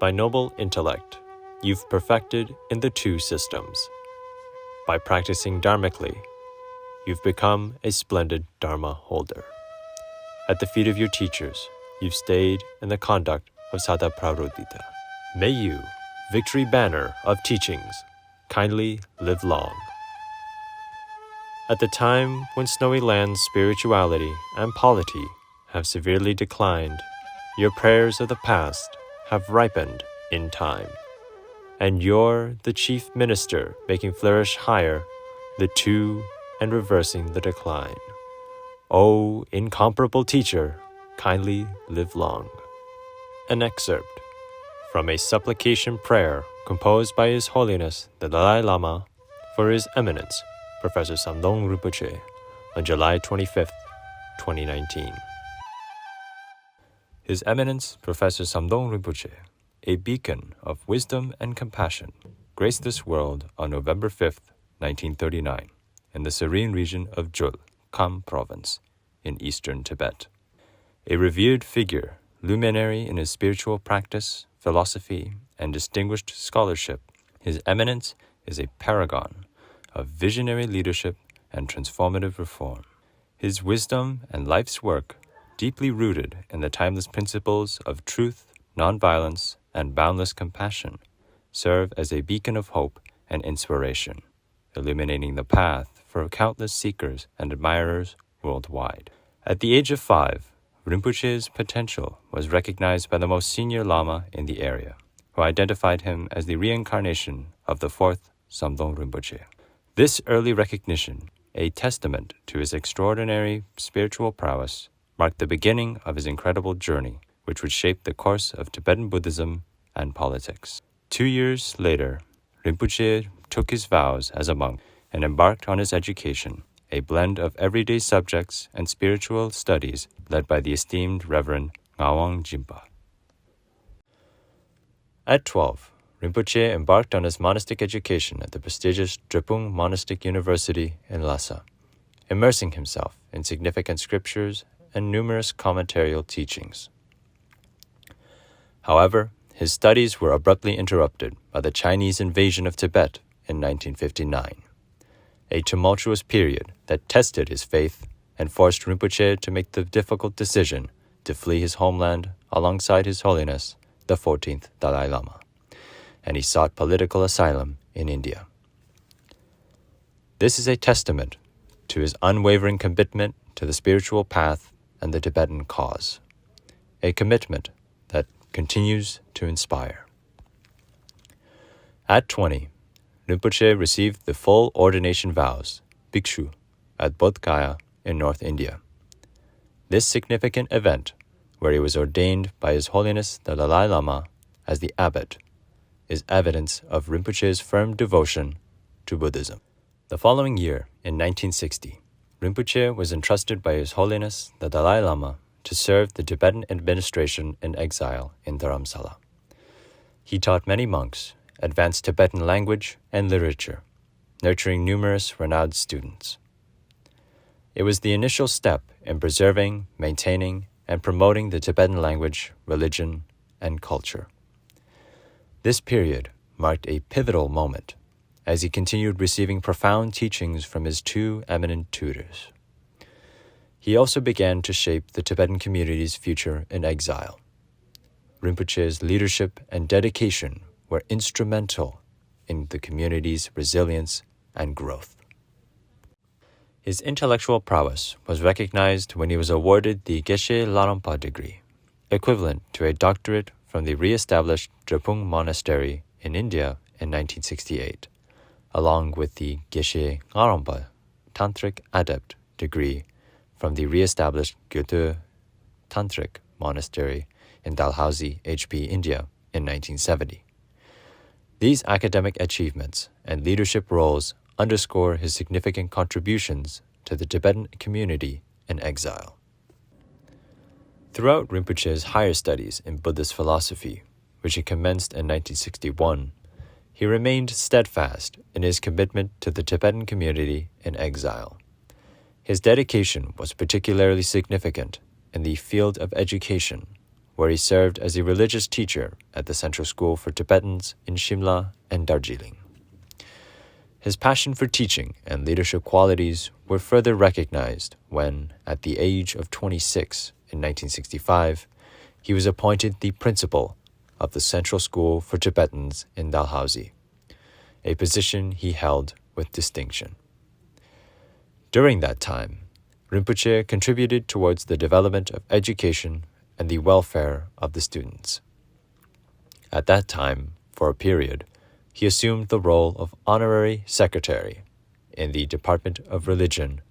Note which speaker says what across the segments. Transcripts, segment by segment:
Speaker 1: By noble intellect, you've perfected in the two systems. By practicing dharmically, you've become a splendid dharma holder. At the feet of your teachers, you've stayed in the conduct of Sada Prarodita. May you, victory banner of teachings, kindly live long. At the time when Snowy Land's spirituality and polity have severely declined, your prayers of the past have ripened in time, and you're the chief minister making flourish higher the two and reversing the decline. O incomparable teacher, kindly live long. An excerpt from a supplication prayer composed by His Holiness the Dalai Lama for His Eminence, Professor Samdhong Rinpoche, on July 25, 2019. His Eminence, Professor Samdhong Rinpoche, a beacon of wisdom and compassion, graced this world on November 5, 1939, in the serene region of Jul, Kham Province, in eastern Tibet. A revered figure, luminary in his spiritual practice, philosophy, and distinguished scholarship, His Eminence is a paragon of visionary leadership and transformative reform. His wisdom and life's work, deeply rooted in the timeless principles of truth, nonviolence, and boundless compassion, serve as a beacon of hope and inspiration, illuminating the path for countless seekers and admirers worldwide. At the age of 5, Rinpoche's potential was recognized by the most senior Lama in the area, who identified him as the reincarnation of the fourth Samdhong Rinpoche. This early recognition, a testament to his extraordinary spiritual prowess, marked the beginning of his incredible journey, which would shape the course of Tibetan Buddhism and politics. 2 years later, Rinpoche took his vows as a monk and embarked on his education, a blend of everyday subjects and spiritual studies led by the esteemed Reverend Ngawang Jimpa. At 12, Rinpoche embarked on his monastic education at the prestigious Drepung Monastic University in Lhasa, immersing himself in significant scriptures and numerous commentarial teachings. However, his studies were abruptly interrupted by the Chinese invasion of Tibet in 1959, a tumultuous period that tested his faith and forced Rinpoche to make the difficult decision to flee his homeland alongside His Holiness, the 14th Dalai Lama, and he sought political asylum in India. This is a testament to his unwavering commitment to the spiritual path and the Tibetan cause, a commitment that continues to inspire. At 20, Rinpoche received the full ordination vows, Bhikshu, at Bodh Gaya in North India. This significant event, where he was ordained by His Holiness the Dalai Lama as the abbot, is evidence of Rinpoche's firm devotion to Buddhism. The following year, in 1960, Rinpoche was entrusted by His Holiness the Dalai Lama to serve the Tibetan administration in exile in Dharamsala. He taught many monks, advanced Tibetan language and literature, nurturing numerous renowned students. It was the initial step in preserving, maintaining, and promoting the Tibetan language, religion, and culture. This period marked a pivotal moment as he continued receiving profound teachings from his two eminent tutors. He also began to shape the Tibetan community's future in exile. Rinpoche's leadership and dedication were instrumental in the community's resilience and growth. His intellectual prowess was recognized when he was awarded the Geshe Larampa degree, equivalent to a doctorate from the re-established Drepung Monastery in India in 1968, along with the Geshe Larampa Tantric Adept degree from the re-established Gyuto Tantric Monastery in Dalhousie, HP, India in 1970. These academic achievements and leadership roles underscore his significant contributions to the Tibetan community in exile. Throughout Rinpoche's higher studies in Buddhist philosophy, which he commenced in 1961, he remained steadfast in his commitment to the Tibetan community in exile. His dedication was particularly significant in the field of education, where he served as a religious teacher at the Central School for Tibetans in Shimla and Darjeeling. His passion for teaching and leadership qualities were further recognized when, at the age of 26 in 1965, he was appointed the principal of the Central School for Tibetans in Dalhousie, a position he held with distinction. During that time, Rinpoche contributed towards the development of education and the welfare of the students. At that time, for a period, he assumed the role of honorary secretary in the Department of Religion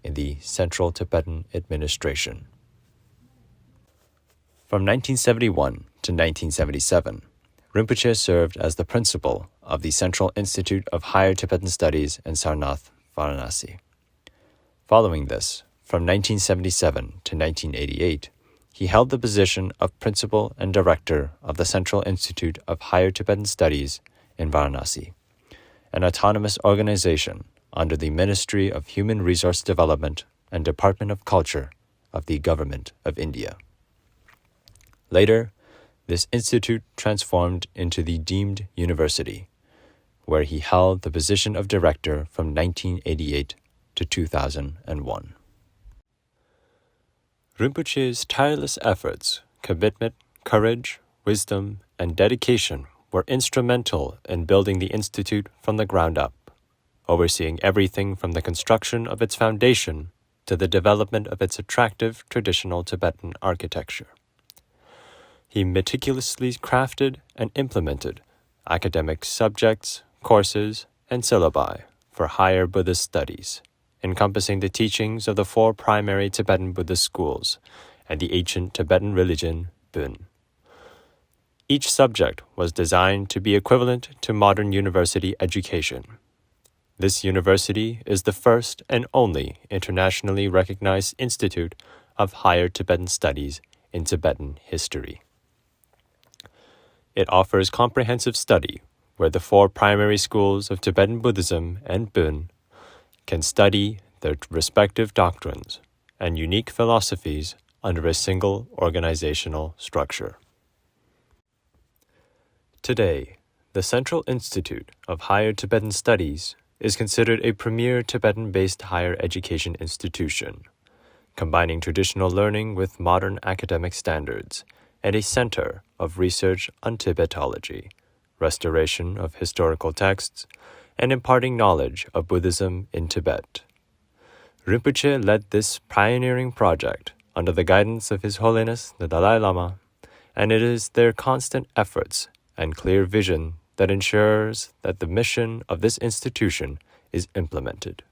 Speaker 1: in the Central Tibetan Administration. From 1971 to 1977, Rinpoche served as the principal of the Central Institute of Higher Tibetan Studies in Sarnath, Varanasi. Following this, from 1977 to 1988, he held the position of principal and director of the Central Institute of Higher Tibetan Studies in Varanasi, an autonomous organization under the Ministry of Human Resource Development and Department of Culture of the Government of India. Later, this institute transformed into the deemed university, where he held the position of director from 1988 to 2001. Rinpoche's tireless efforts, commitment, courage, wisdom, and dedication were instrumental in building the institute from the ground up, overseeing everything from the construction of its foundation to the development of its attractive traditional Tibetan architecture. He meticulously crafted and implemented academic subjects, courses, and syllabi for higher Buddhist studies, encompassing the teachings of the 4 primary Tibetan Buddhist schools and the ancient Tibetan religion, Bön. Each subject was designed to be equivalent to modern university education. This university is the first and only internationally recognized institute of higher Tibetan studies in Tibetan history. It offers comprehensive study where the 4 primary schools of Tibetan Buddhism and Bön can study their respective doctrines and unique philosophies under a single organizational structure. Today, the Central Institute of Higher Tibetan Studies is considered a premier Tibetan-based higher education institution, combining traditional learning with modern academic standards, and a center of research on Tibetology, restoration of historical texts, and imparting knowledge of Buddhism in Tibet. Rinpoche led this pioneering project under the guidance of His Holiness the Dalai Lama, and it is their constant efforts and clear vision that ensures that the mission of this institution is implemented.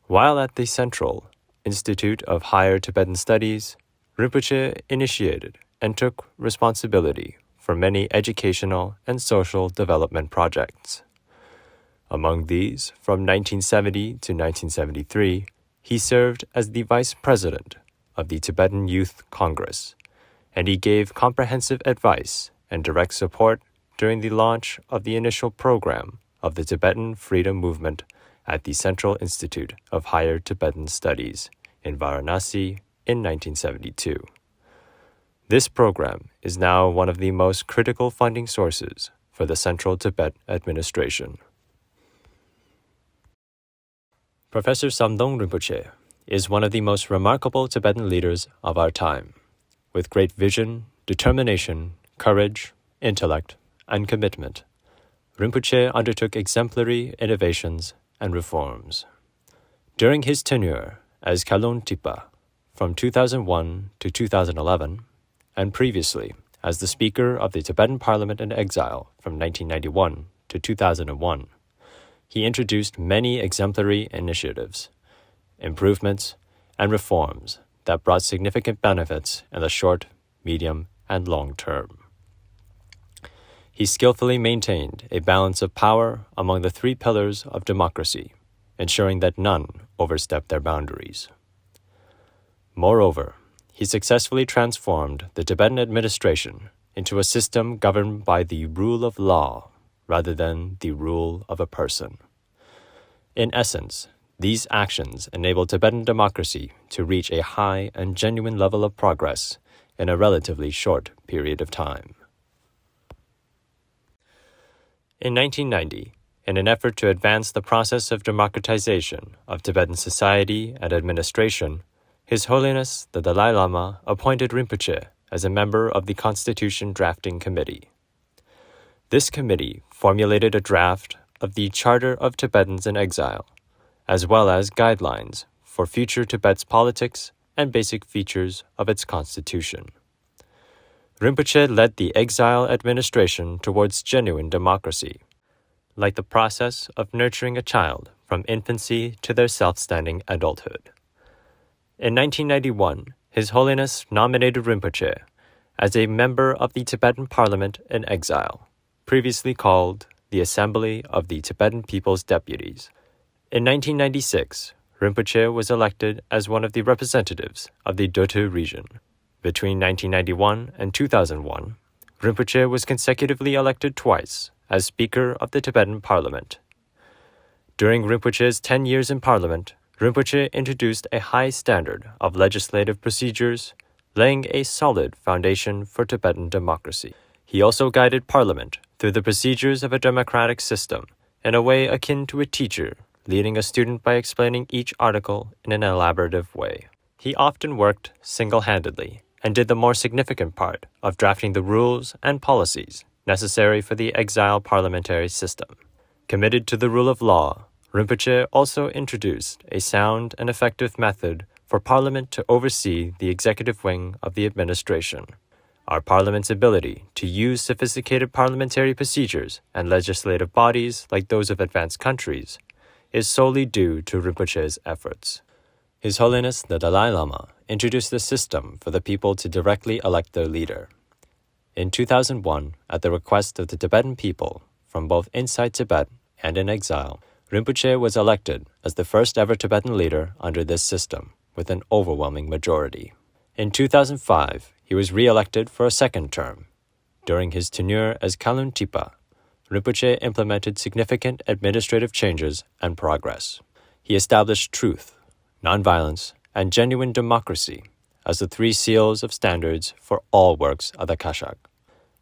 Speaker 1: While at the Central Institute of Higher Tibetan Studies, Rinpoche initiated and took responsibility for many educational and social development projects. Among these, from 1970 to 1973, he served as the Vice President of the Tibetan Youth Congress, and he gave comprehensive advice and direct support during the launch of the initial program of the Tibetan Freedom Movement at the Central Institute of Higher Tibetan Studies in Varanasi in 1972. This program is now one of the most critical funding sources for the Central Tibet administration. Professor Samdhong Rinpoche is one of the most remarkable Tibetan leaders of our time, with great vision, determination, courage, intellect, and commitment. Rinpoche undertook exemplary innovations and reforms. During his tenure as Kalon Tipa from 2001 to 2011, and previously as the Speaker of the Tibetan Parliament in exile from 1991 to 2001, he introduced many exemplary initiatives, improvements, and reforms that brought significant benefits in the short, medium, and long term. He skillfully maintained a balance of power among the 3 pillars of democracy, ensuring that none overstepped their boundaries. Moreover, he successfully transformed the Tibetan administration into a system governed by the rule of law rather than the rule of a person. In essence, these actions enabled Tibetan democracy to reach a high and genuine level of progress in a relatively short period of time. In 1990, in an effort to advance the process of democratization of Tibetan society and administration, His Holiness the Dalai Lama appointed Rinpoche as a member of the Constitution Drafting Committee. This committee formulated a draft of the Charter of Tibetans in Exile, as well as guidelines for future Tibet's politics and basic features of its constitution. Rinpoche led the exile administration towards genuine democracy, like the process of nurturing a child from infancy to their self-standing adulthood. In 1991, His Holiness nominated Rinpoche as a member of the Tibetan Parliament in Exile, previously called the Assembly of the Tibetan People's Deputies. In 1996, Rinpoche was elected as one of the representatives of the Dotu region. Between 1991 and 2001, Rinpoche was consecutively elected twice as Speaker of the Tibetan Parliament. During Rinpoche's 10 years in Parliament, Rinpoche introduced a high standard of legislative procedures, laying a solid foundation for Tibetan democracy. He also guided Parliament through the procedures of a democratic system in a way akin to a teacher leading a student by explaining each article in an elaborative way. He often worked single-handedly and did the more significant part of drafting the rules and policies necessary for the exile parliamentary system. Committed to the rule of law, Rinpoche also introduced a sound and effective method for Parliament to oversee the executive wing of the administration. Our Parliament's ability to use sophisticated parliamentary procedures and legislative bodies like those of advanced countries is solely due to Rinpoche's efforts. His Holiness the Dalai Lama introduced a system for the people to directly elect their leader. In 2001, at the request of the Tibetan people from both inside Tibet and in exile, Rinpoche was elected as the first ever Tibetan leader under this system with an overwhelming majority. In 2005, he was re-elected for a second term. During his tenure as Kalon Tipa, Rinpoche implemented significant administrative changes and progress. He established truth, nonviolence, and genuine democracy as the three seals of standards for all works of the Kashag.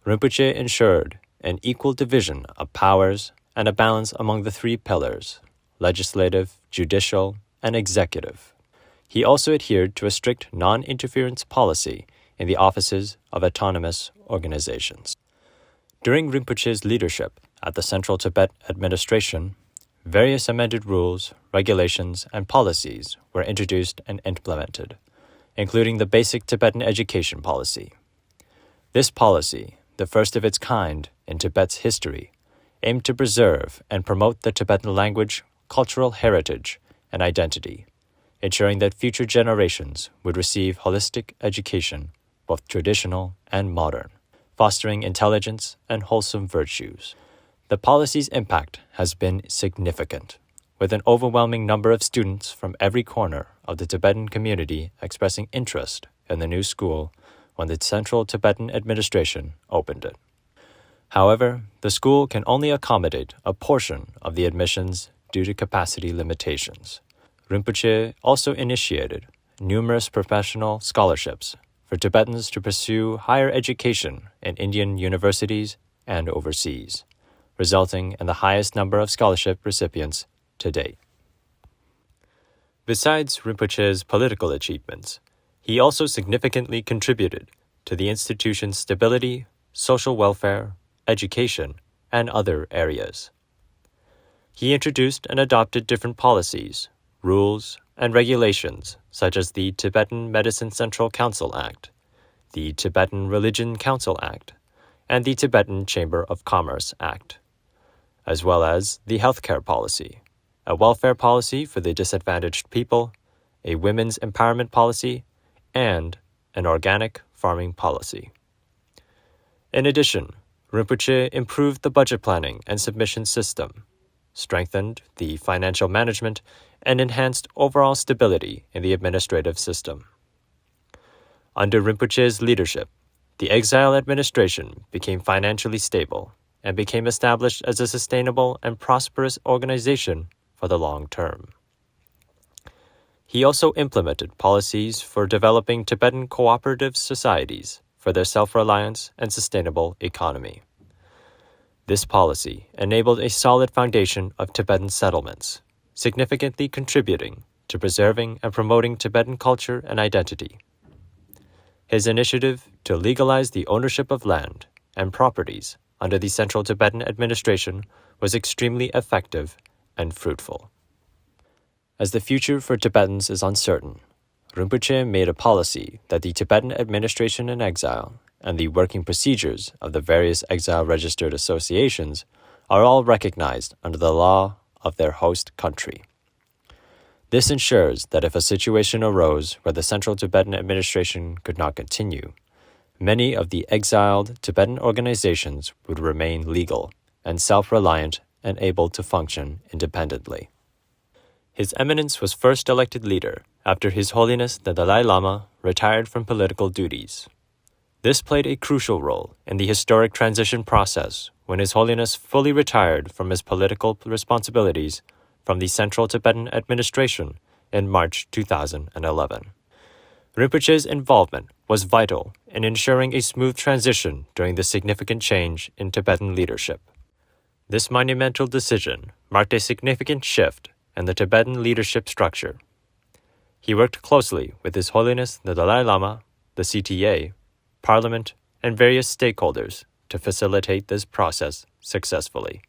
Speaker 1: Rinpoche ensured an equal division of powers and a balance among the three pillars, legislative, judicial, and executive. He also adhered to a strict non-interference policy in the offices of autonomous organizations. During Rinpoche's leadership at the Central Tibet Administration, various amended rules, regulations, and policies were introduced and implemented, including the Basic Tibetan Education Policy. This policy, the first of its kind in Tibet's history, aimed to preserve and promote the Tibetan language, cultural heritage, and identity, ensuring that future generations would receive holistic education, both traditional and modern, fostering intelligence and wholesome virtues. The policy's impact has been significant, with an overwhelming number of students from every corner of the Tibetan community expressing interest in the new school when the Central Tibetan Administration opened it. However, the school can only accommodate a portion of the admissions due to capacity limitations. Rinpoche also initiated numerous professional scholarships for Tibetans to pursue higher education in Indian universities and overseas, resulting in the highest number of scholarship recipients to date. Besides Rinpoche's political achievements, he also significantly contributed to the institution's stability, social welfare, education, and other areas. He introduced and adopted different policies, rules, and regulations such as the Tibetan Medicine Central Council Act, the Tibetan Religion Council Act, and the Tibetan Chamber of Commerce Act, as well as the healthcare policy, a welfare policy for the disadvantaged people, a women's empowerment policy, and an organic farming policy. In addition, Rinpoche improved the budget planning and submission system, strengthened the financial management, and enhanced overall stability in the administrative system. Under Rinpoche's leadership, the exile administration became financially stable and became established as a sustainable and prosperous organization for the long term. He also implemented policies for developing Tibetan cooperative societies for their self-reliance and sustainable economy. This policy enabled a solid foundation of Tibetan settlements, significantly contributing to preserving and promoting Tibetan culture and identity. His initiative to legalize the ownership of land and properties under the Central Tibetan administration was extremely effective and fruitful. As the future for Tibetans is uncertain, Rinpoche made a policy that the Tibetan administration in exile and the working procedures of the various exile-registered associations are all recognized under the law of their host country. This ensures that if a situation arose where the Central Tibetan administration could not continue, many of the exiled Tibetan organizations would remain legal and self-reliant and able to function independently. His Eminence was first elected leader after His Holiness the Dalai Lama retired from political duties. This played a crucial role in the historic transition process when His Holiness fully retired from his political responsibilities from the Central Tibetan administration in March 2011. Rinpoche's involvement was vital in ensuring a smooth transition during the significant change in Tibetan leadership. This monumental decision marked a significant shift in the Tibetan leadership structure. He worked closely with His Holiness the Dalai Lama, the CTA, Parliament, and various stakeholders to facilitate this process successfully.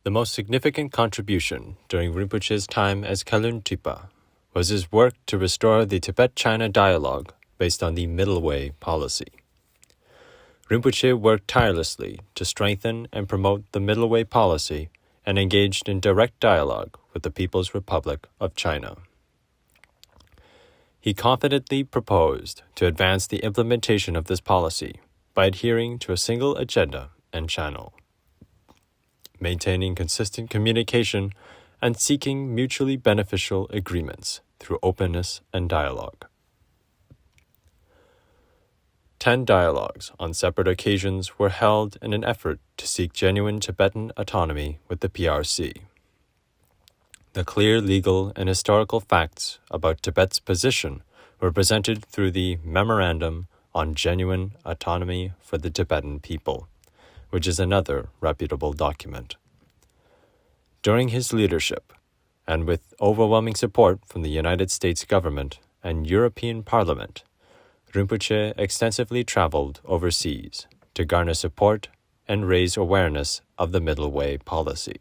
Speaker 1: The most significant contribution during Rinpoche's time as Kalon Tipa was his work to restore the Tibet-China dialogue based on the Middle Way policy. Rinpoche worked tirelessly to strengthen and promote the Middle Way policy and engaged in direct dialogue with the People's Republic of China. He confidently proposed to advance the implementation of this policy by adhering to a single agenda and channel, maintaining consistent communication and seeking mutually beneficial agreements through openness and dialogue. 10 dialogues on separate occasions were held in an effort to seek genuine Tibetan autonomy with the PRC. The clear legal and historical facts about Tibet's position were presented through the Memorandum on Genuine Autonomy for the Tibetan People, which is another reputable document. During his leadership, and with overwhelming support from the United States government and European Parliament, Rinpoche extensively traveled overseas to garner support and raise awareness of the Middle Way policy.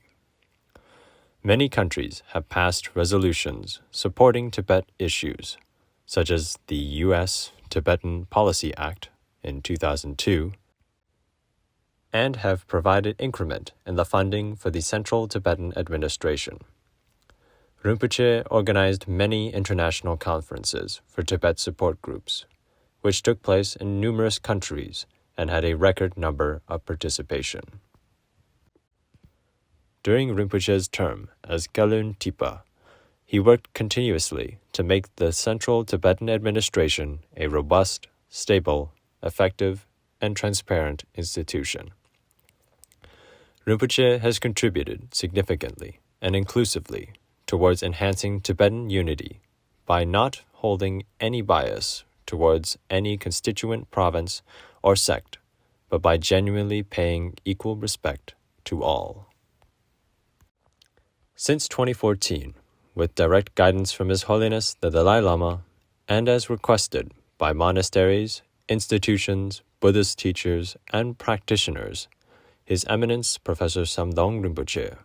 Speaker 1: Many countries have passed resolutions supporting Tibet issues, such as the U.S. Tibetan Policy Act in 2002, and have provided increment in the funding for the Central Tibetan Administration. Rinpoche organized many international conferences for Tibet support groups, which took place in numerous countries and had a record number of participation. During Rinpoche's term as Kalon Tipa, he worked continuously to make the Central Tibetan Administration a robust, stable, effective, and transparent institution. Rinpoche has contributed significantly and inclusively towards enhancing Tibetan unity by not holding any bias towards any constituent province or sect, but by genuinely paying equal respect to all. Since 2014, with direct guidance from His Holiness the Dalai Lama, and as requested by monasteries, institutions, Buddhist teachers, and practitioners, His Eminence Professor Samdhong Rinpoche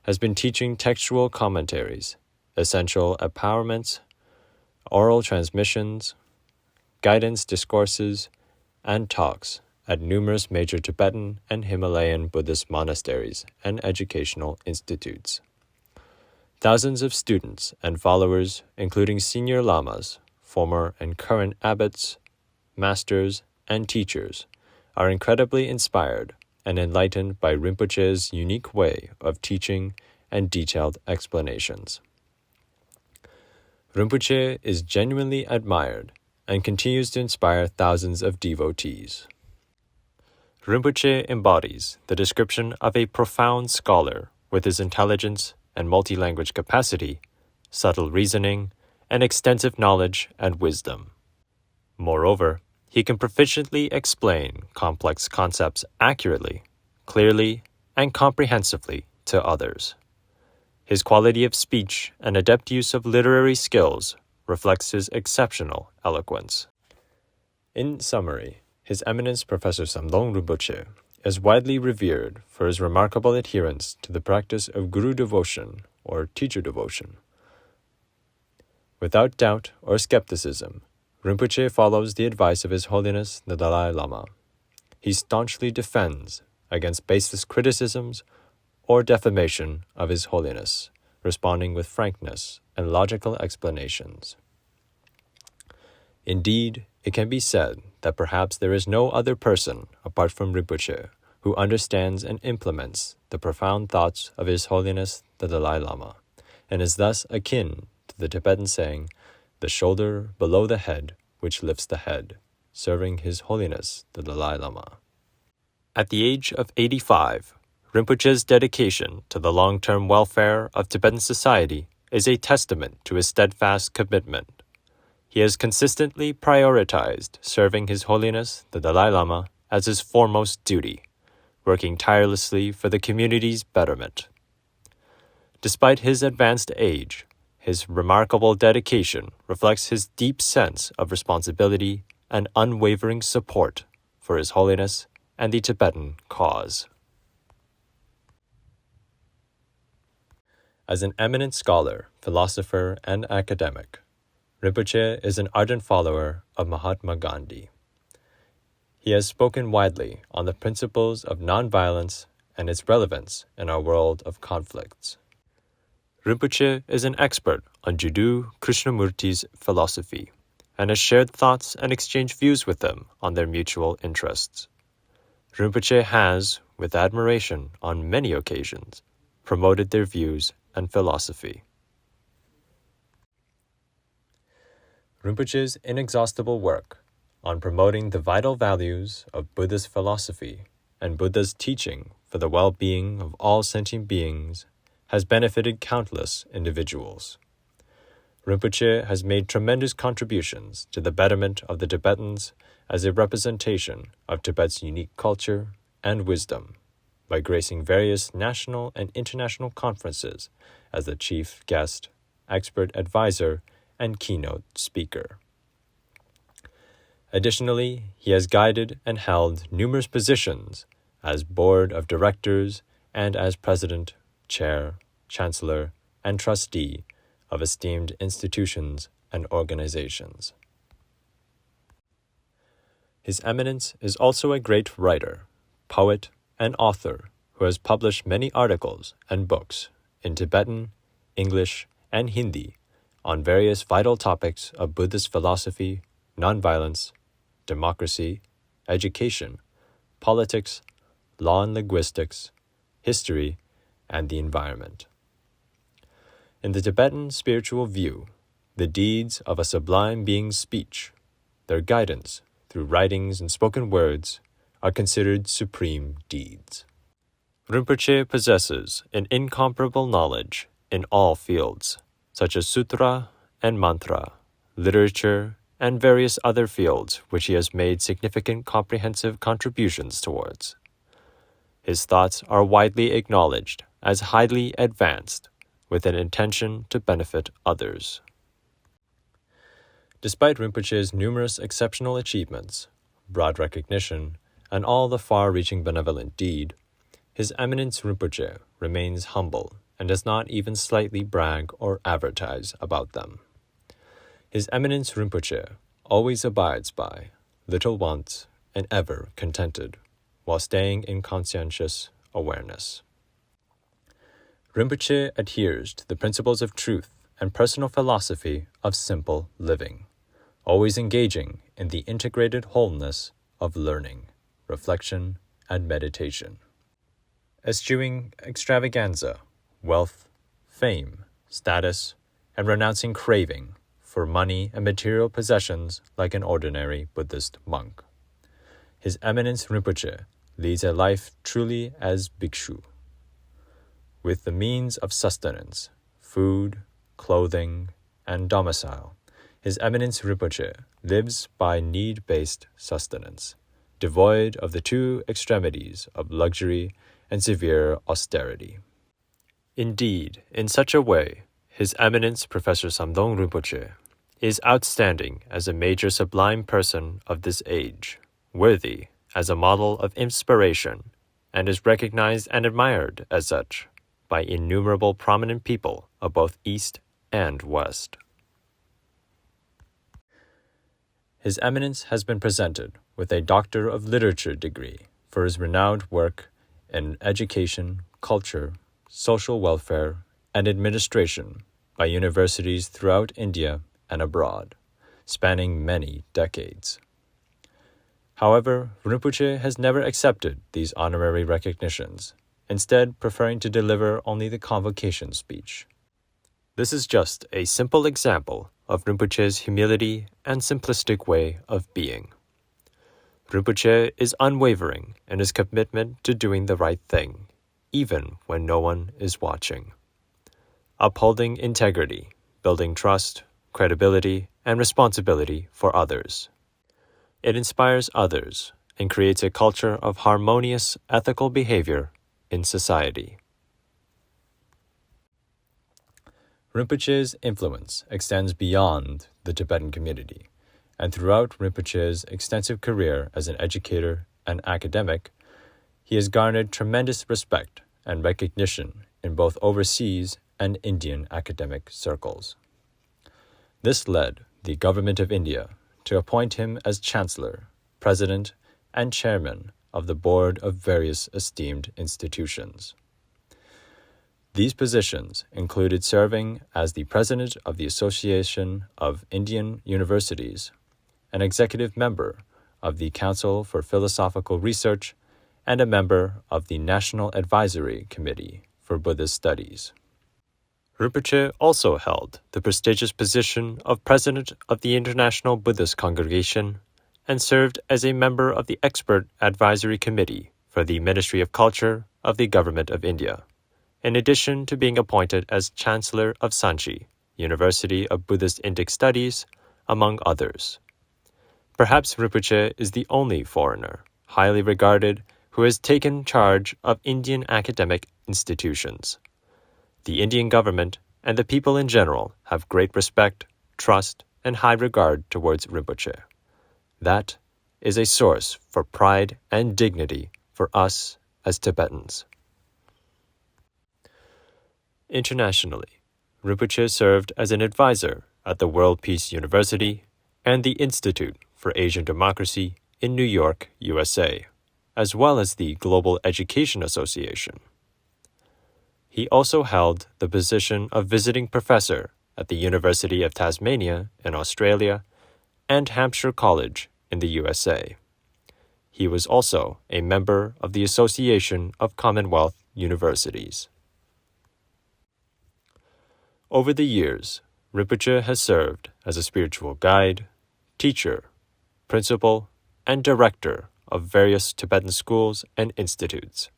Speaker 1: has been teaching textual commentaries, essential empowerments, oral transmissions, guidance discourses, and talks at numerous major Tibetan and Himalayan Buddhist monasteries and educational institutes. Thousands of students and followers, including senior lamas, former and current abbots, masters, and teachers, are incredibly inspired and enlightened by Rinpoche's unique way of teaching and detailed explanations. Rinpoche is genuinely admired and continues to inspire thousands of devotees. Rinpoche embodies the description of a profound scholar with his intelligence and multi-language capacity subtle reasoning, and extensive knowledge and wisdom. Moreover, he can proficiently explain complex concepts accurately, clearly, and comprehensively to others. His quality of speech and adept use of literary skills reflects his exceptional eloquence. In summary, His Eminence Professor Samdhong Rinpoche is widely revered for his remarkable adherence to the practice of guru devotion or teacher devotion. Without doubt or skepticism, Rinpoche follows the advice of His Holiness the Dalai Lama. He staunchly defends against baseless criticisms or defamation of His Holiness, responding with frankness and logical explanations. Indeed, it can be said that perhaps there is no other person apart from Rinpoche who understands and implements the profound thoughts of His Holiness the Dalai Lama, and is thus akin to the Tibetan saying, "The shoulder below the head which lifts the head," serving His Holiness the Dalai Lama. At the age of 85, Rinpoche's dedication to the long-term welfare of Tibetan society is a testament to his steadfast commitment. He has consistently prioritized serving His Holiness the Dalai Lama as his foremost duty, working tirelessly for the community's betterment. Despite his advanced age, his remarkable dedication reflects his deep sense of responsibility and unwavering support for His Holiness and the Tibetan cause. As an eminent scholar, philosopher, and academic, Rinpoche is an ardent follower of Mahatma Gandhi. He has spoken widely on the principles of nonviolence and its relevance in our world of conflicts. Rinpoche is an expert on Jiddu Krishnamurti's philosophy and has shared thoughts and exchanged views with them on their mutual interests. Rinpoche has, with admiration on many occasions, promoted their views and philosophy. Rinpoche's inexhaustible work on promoting the vital values of Buddhist philosophy and Buddha's teaching for the well-being of all sentient beings has benefited countless individuals. Rinpoche has made tremendous contributions to the betterment of the Tibetans as a representation of Tibet's unique culture and wisdom, by gracing various national and international conferences as the chief guest, expert advisor, and keynote speaker. Additionally, he has guided and held numerous positions as board of directors and as president, chair, chancellor, and trustee of esteemed institutions and organizations. His Eminence is also a great writer, poet, and author who has published many articles and books in Tibetan, English, and Hindi on various vital topics of Buddhist philosophy, nonviolence, democracy, education, politics, law and linguistics, history, and the environment. In the Tibetan spiritual view, the deeds of a sublime being's speech, their guidance through writings and spoken words, are considered supreme deeds. Rinpoche possesses an incomparable knowledge in all fields, such as sutra and mantra, literature, and various other fields which he has made significant comprehensive contributions towards. His thoughts are widely acknowledged as highly advanced, with an intention to benefit others. Despite Rinpoche's numerous exceptional achievements, broad recognition, and all the far-reaching benevolent deed, His Eminence Rinpoche remains humble and does not even slightly brag or advertise about them. His Eminence Rinpoche always abides by little wants and ever contented, while staying in conscientious awareness. Rinpoche adheres to the principles of truth and personal philosophy of simple living, always engaging in the integrated wholeness of learning, reflection, and meditation. Eschewing extravaganza, wealth, fame, status, and renouncing craving for money and material possessions like an ordinary Buddhist monk. His Eminence Rinpoche leads a life truly as bhikshu, with the means of sustenance, food, clothing, and domicile, His Eminence Rinpoche lives by need-based sustenance, devoid of the two extremities of luxury and severe austerity. Indeed, in such a way, His Eminence Professor Samdhong Rinpoche is outstanding as a major sublime person of this age, worthy as a model of inspiration, and is recognized and admired as such by innumerable prominent people of both East and West. His Eminence has been presented with a Doctor of Literature degree for his renowned work in education, culture, social welfare, and administration by universities throughout India and abroad, spanning many decades. However, Rinpoche has never accepted these honorary recognitions, instead preferring to deliver only the convocation speech. This is just a simple example of Rinpoche's humility and simplistic way of being. Rinpoche is unwavering in his commitment to doing the right thing, even when no one is watching. Upholding integrity, building trust, credibility, and responsibility for others. It inspires others and creates a culture of harmonious ethical behavior in society. Rinpoche's influence extends beyond the Tibetan community, and throughout Rinpoche's extensive career as an educator and academic, he has garnered tremendous respect and recognition in both overseas and Indian academic circles. This led the Government of India to appoint him as Chancellor, President, and Chairman of the Board of various esteemed institutions. These positions included serving as the President of the Association of Indian Universities, an executive member of the Council for Philosophical Research, and a member of the National Advisory Committee for Buddhist Studies. Rinpoche also held the prestigious position of President of the International Buddhist Congregation and served as a member of the Expert Advisory Committee for the Ministry of Culture of the Government of India, in addition to being appointed as Chancellor of Sanchi, University of Buddhist Indic Studies, among others. Perhaps Rinpoche is the only foreigner, highly regarded, who has taken charge of Indian academic institutions. The Indian government and the people in general have great respect, trust, and high regard towards Rinpoche. That is a source for pride and dignity for us as Tibetans. Internationally, Rinpoche served as an advisor at the World Peace University and the Institute for Asian Democracy in New York, USA, as well as the Global Education Association. He also held the position of visiting professor at the University of Tasmania in Australia and Hampshire College in the USA. He was also a member of the Association of Commonwealth Universities. Over the years, Rinpoche has served as a spiritual guide, teacher, principal, and director of various Tibetan schools and institutes.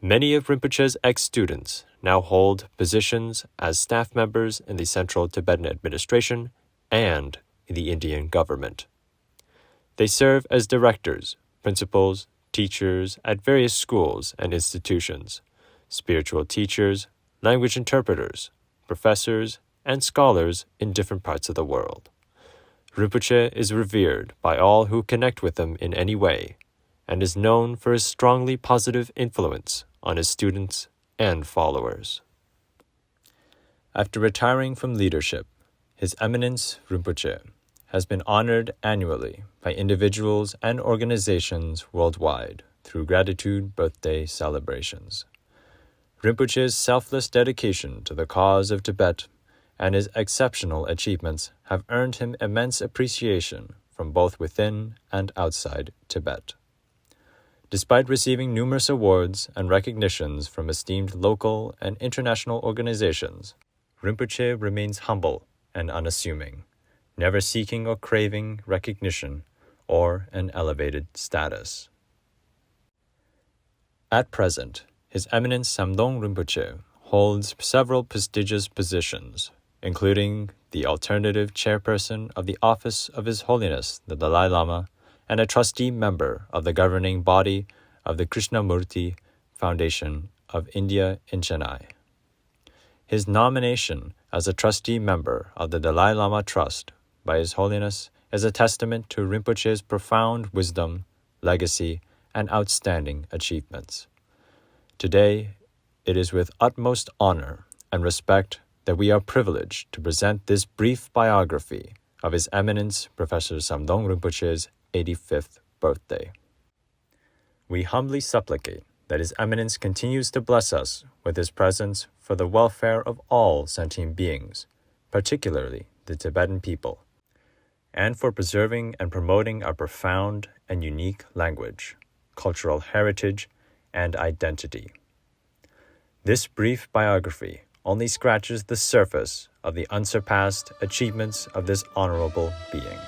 Speaker 1: Many of Rinpoche's ex-students now hold positions as staff members in the Central Tibetan Administration and in the Indian government. They serve as directors, principals, teachers at various schools and institutions, spiritual teachers, language interpreters, professors, and scholars in different parts of the world. Rinpoche is revered by all who connect with him in any way, and is known for his strongly positive influence on his students and followers. After retiring from leadership, His Eminence Rinpoche has been honored annually by individuals and organizations worldwide through gratitude birthday celebrations. Rinpoche's selfless dedication to the cause of Tibet and his exceptional achievements have earned him immense appreciation from both within and outside Tibet. Despite receiving numerous awards and recognitions from esteemed local and international organizations, Rinpoche remains humble and unassuming, never seeking or craving recognition or an elevated status. At present, His Eminence Samdhong Rinpoche holds several prestigious positions including the alternative chairperson of the office of His Holiness the Dalai Lama and a trustee member of the governing body of the Krishnamurti Foundation of India in Chennai. His nomination as a trustee member of the Dalai Lama Trust by His Holiness is a testament to Rinpoche's profound wisdom, legacy, and outstanding achievements. Today, it is with utmost honor and respect that we are privileged to present this brief biography of His Eminence Professor Samdhong Rinpoche's 85th birthday. We humbly supplicate that His Eminence continues to bless us with His presence for the welfare of all sentient beings, particularly the Tibetan people, and for preserving and promoting our profound and unique language, cultural heritage, and identity. This brief biography only scratches the surface of the unsurpassed achievements of this honorable being,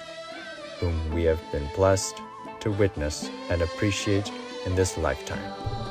Speaker 1: whom we have been blessed to witness and appreciate in this lifetime.